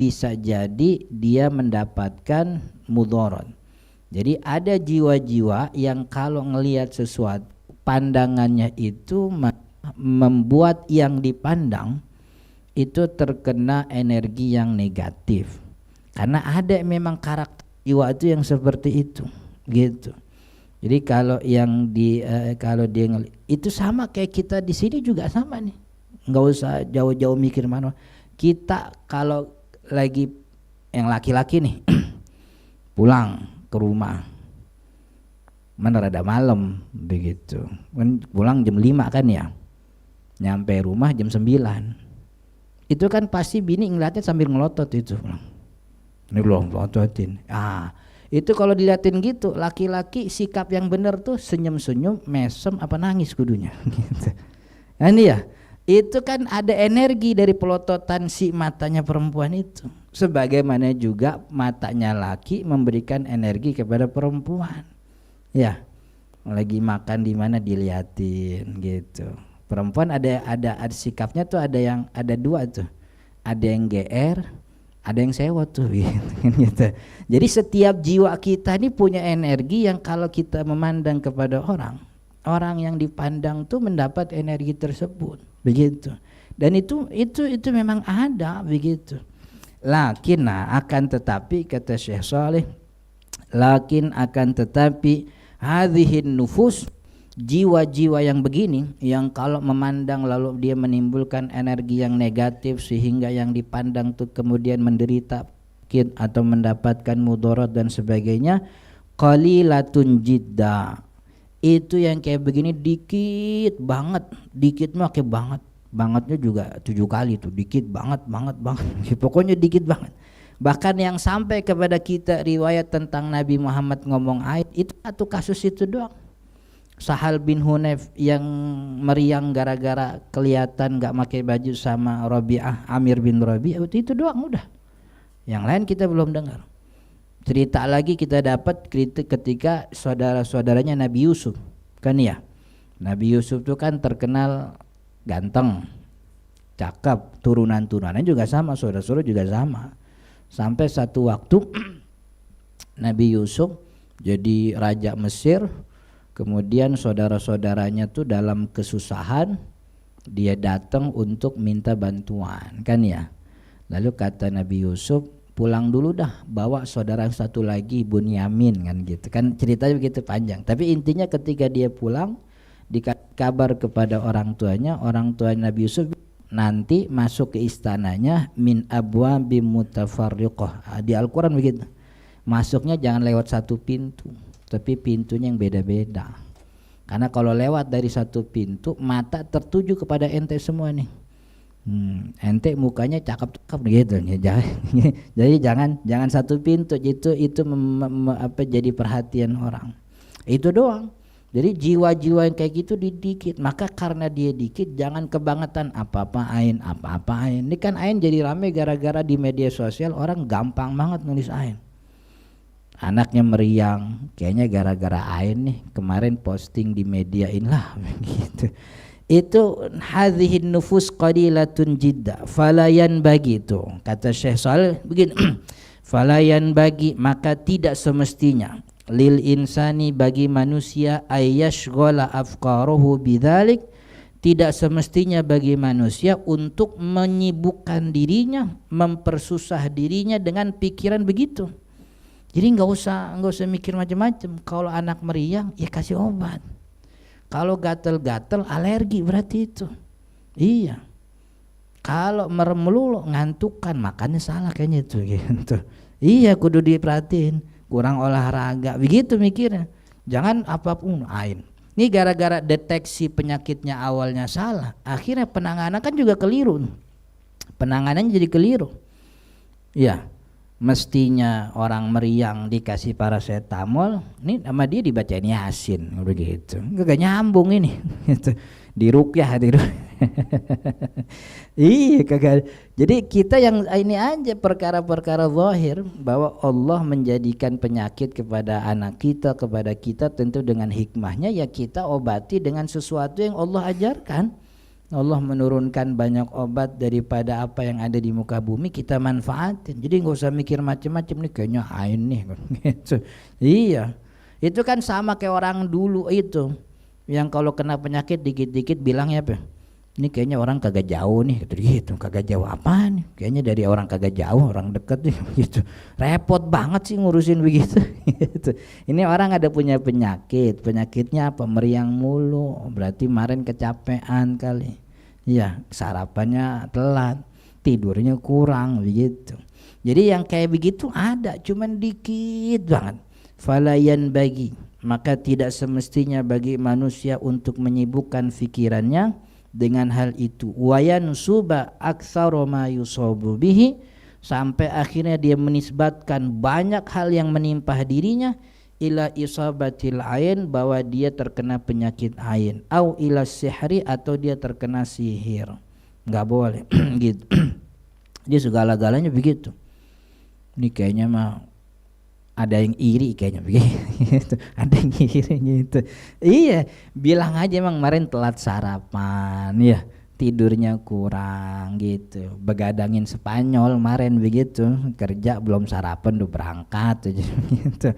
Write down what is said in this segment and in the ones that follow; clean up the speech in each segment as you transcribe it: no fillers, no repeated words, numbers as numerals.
bisa jadi dia mendapatkan mudarat. Jadi ada jiwa-jiwa yang kalau ngelihat sesuatu pandangannya itu membuat yang dipandang itu terkena energi yang negatif. Karena ada memang karakter jiwa itu yang seperti itu, gitu. Jadi kalau yang kalau dia itu sama kayak kita di sini juga sama nih. Nggak usah jauh-jauh mikir mana. Kita kalau lagi yang laki-laki nih pulang ke rumah mana rada malam begitu. Pulang jam 5 kan ya. Nyampe rumah jam 9. Itu kan pasti bini ngeliatnya sambil ngelotot itu. Ini loh lototin. Itu kalau diliatin gitu laki-laki sikap yang benar tuh senyum-senyum, mesem apa nangis kudunya gitu. Nah ini ya, itu kan ada energi dari pelototan si matanya perempuan itu. Sebagaimana juga matanya laki memberikan energi kepada perempuan. Ya, lagi makan di mana diliatin gitu. Perempuan ada sikapnya tuh ada dua tuh. Ada yang GR, ada yang sewot tuh gitu. Jadi setiap jiwa kita ini punya energi yang kalau kita memandang kepada orang yang dipandang tuh mendapat energi tersebut, begitu. Dan itu memang ada begitu. Lakin akan tetapi kata Syekh Saleh, lakin akan tetapi hadhihin nufus, jiwa-jiwa yang begini yang kalau memandang lalu dia menimbulkan energi yang negatif sehingga yang dipandang tuh kemudian menderita atau mendapatkan mudarat dan sebagainya, qalilatun jidda. Itu yang kayak begini dikit banget, dikit mah kayak bangetnya juga 7 kali tuh, dikit banget pokoknya dikit banget. Bahkan yang sampai kepada kita riwayat tentang Nabi Muhammad ngomong ayat itu satu kasus itu doang. Sahal bin Hunayf yang meriang gara-gara kelihatan gak pakai baju sama Rabi'ah, Amir bin Rabi'ah, itu doang udah. Yang lain kita belum dengar. Cerita lagi kita dapat ketika saudara-saudaranya Nabi Yusuf kan ya. Nabi Yusuf itu kan terkenal ganteng, cakep, turunan-turunannya juga sama, saudara-saudara juga sama. Sampai satu waktu Nabi Yusuf jadi raja Mesir, kemudian saudara-saudaranya tuh dalam kesusahan, dia datang untuk minta bantuan kan ya. Lalu kata Nabi Yusuf, pulang dulu dah, bawa saudara satu lagi Bunyamin kan gitu kan, ceritanya begitu panjang. Tapi intinya ketika dia pulang dikasih kabar kepada orang tuanya Nabi Yusuf, nanti masuk ke istananya min abwabim mutafarriqah. Di Al-Quran begitu, masuknya jangan lewat satu pintu, tapi pintunya yang beda-beda. Karena kalau lewat dari satu pintu mata tertuju kepada ente semua nih. Ente mukanya cakep-cakep gitu. Jadi jangan satu pintu, itu jadi perhatian orang. Itu doang. Jadi jiwa-jiwa yang kayak gitu dikit. Maka karena dia dikit jangan kebangetan apa-apa ain. Ini kan ain jadi rame gara-gara di media sosial orang gampang banget nulis ain. Anaknya meriang, kayaknya gara-gara ain nih, kemarin posting di mediain lah begitu. Itu hadhihin nufus qalilatun jidda falayan bagi itu. Kata Syekh Shalih begini, falayan bagi, maka tidak semestinya lil insani, bagi manusia, ayyashghala afqaruhu bidzalik, tidak semestinya bagi manusia untuk menyibukkan dirinya, mempersusah dirinya dengan pikiran begitu. Jadi nggak usah mikir macam-macam. Kalau anak meriang ya kasih obat. Kalau gatel-gatel alergi berarti itu. Iya. Kalau merem melulu ngantukan, makannya salah kayaknya itu gitu. Iya, kudu diperhatiin. Kurang olahraga, begitu mikirnya. Jangan apapun ain. Ini gara-gara deteksi penyakitnya awalnya salah, akhirnya penanganan kan juga keliru. Penanganannya jadi keliru. Iya. Mestinya orang meriang dikasih paracetamol, ini sama dia dibacain Yasin begitu. Enggak nyambung ini gitu. Diruqyah iya kagak. Jadi kita yang ini aja perkara-perkara zahir, bahwa Allah menjadikan penyakit kepada anak kita, kepada kita tentu dengan hikmahnya, ya kita obati dengan sesuatu yang Allah ajarkan. Allah menurunkan banyak obat daripada apa yang ada di muka bumi, kita manfaatin. Jadi nggak usah mikir macam-macam, nih kayaknya ain nih gitu. Iya, itu kan sama kayak orang dulu itu yang kalau kena penyakit dikit-dikit bilangnya apa, ini kayaknya orang kagak jauh nih gitu. Kagak jauh apa nih, kayaknya dari orang kagak jauh, orang deket nih gitu. Repot banget sih ngurusin begitu gitu. Ini orang ada punya penyakitnya apa, meriang mulu, berarti kemarin kecapean kali. Iya, sarapannya telat, tidurnya kurang begitu. Jadi yang kayak begitu ada, cuman dikit banget. Falayan bagi, maka tidak semestinya bagi manusia untuk menyibukkan pikirannya dengan hal itu. Wayan suba aktsara ma yusabu bihi, sampai akhirnya dia menisbatkan banyak hal yang menimpa dirinya ila isabatil ain, bahwa dia terkena penyakit ain, au ila sihri, atau dia terkena sihir. Nggak boleh gitu. Dia segala-galanya begitu. Ini kayaknya mah ada yang iri kayaknya begitu. Ada yang iri gitu. Iya, bilang aja emang kemarin telat sarapan ya, tidurnya kurang gitu, begadangin Spanyol kemarin begitu, kerja belum sarapan udah berangkat aja gitu.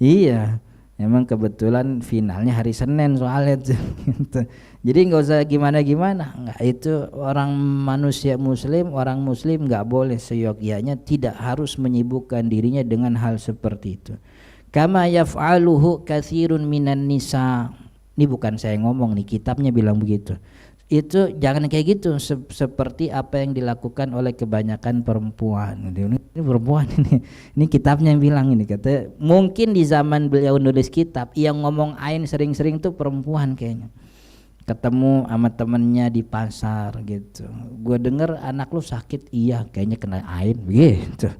Iya, emang kebetulan finalnya hari Senin soalnya tuh gitu. Jadi nggak usah gimana-gimana, nggak, itu orang manusia muslim, orang muslim nggak boleh seyogyanya, tidak harus menyibukkan dirinya dengan hal seperti itu. Kama yaf'aluhu katsirun minan nisa. Ini bukan saya ngomong nih, kitabnya bilang begitu. Itu jangan kayak gitu, seperti apa yang dilakukan oleh kebanyakan perempuan. Ini perempuan ini kitabnya yang bilang ini, kata mungkin di zaman beliau nulis kitab yang ngomong ain sering-sering tuh perempuan kayaknya. Ketemu sama temennya di pasar gitu, gue denger anak lu sakit, iya kayaknya kena ain begitu.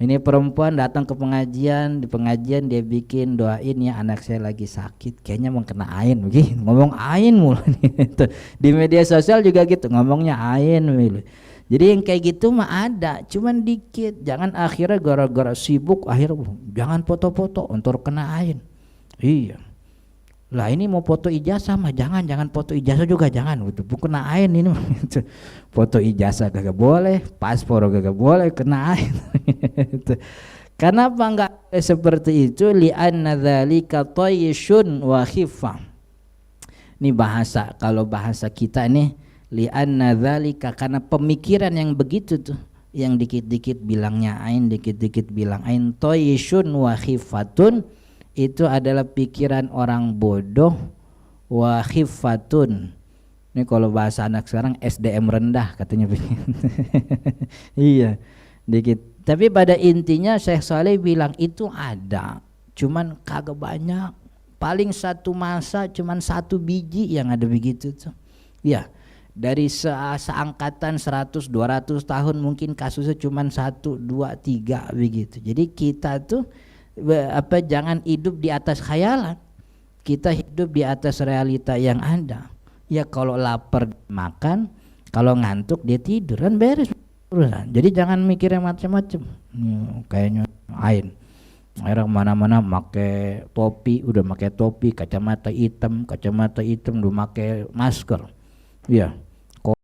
Ini perempuan datang ke pengajian, di pengajian dia bikin doain ya anak saya lagi sakit, kayaknya mau kena ain begini, ngomong ain mulu gitu. Di media sosial juga gitu, ngomongnya ain mulu. Jadi yang kayak gitu mah ada, cuman dikit. Jangan akhirnya gara-gara sibuk akhirnya jangan foto-foto untuk kena ain. Iya. Lah ini mau foto ijazah mah jangan foto ijazah juga jangan gitu. Kena ain ini gitu. Foto ijazah kagak boleh, paspor kagak boleh, kena ain. Kenapa enggak seperti itu? Li'anna dzalika tayyishun wa khifah. Ini bahasa, kalau bahasa kita nih li'anna dzalika, karena pemikiran yang begitu tuh, yang dikit-dikit bilangnya ain, dikit-dikit bilang ain, tayyishun wa khifatun, itu adalah pikiran orang bodoh, wa khifatun. Ini kalau bahasa anak sekarang SDM rendah katanya begitu. Iya, dikit. Tapi pada intinya Syekh Saleh bilang itu ada, cuman kagak banyak. Paling satu masa cuman 1 biji yang ada begitu tuh. Ya, dari seangkatan 100-200 tahun mungkin kasusnya cuman 1, 2, 3 begitu. Jadi kita tuh jangan hidup di atas khayalan, kita hidup di atas realita yang ada. Ya kalau lapar makan, kalau ngantuk dia tidur, kan beres urusan. Jadi jangan mikir yang macam-macam. Kayaknya ain akhirnya kemana-mana pakai topi, udah pakai topi, kacamata hitam udah pakai masker. Ya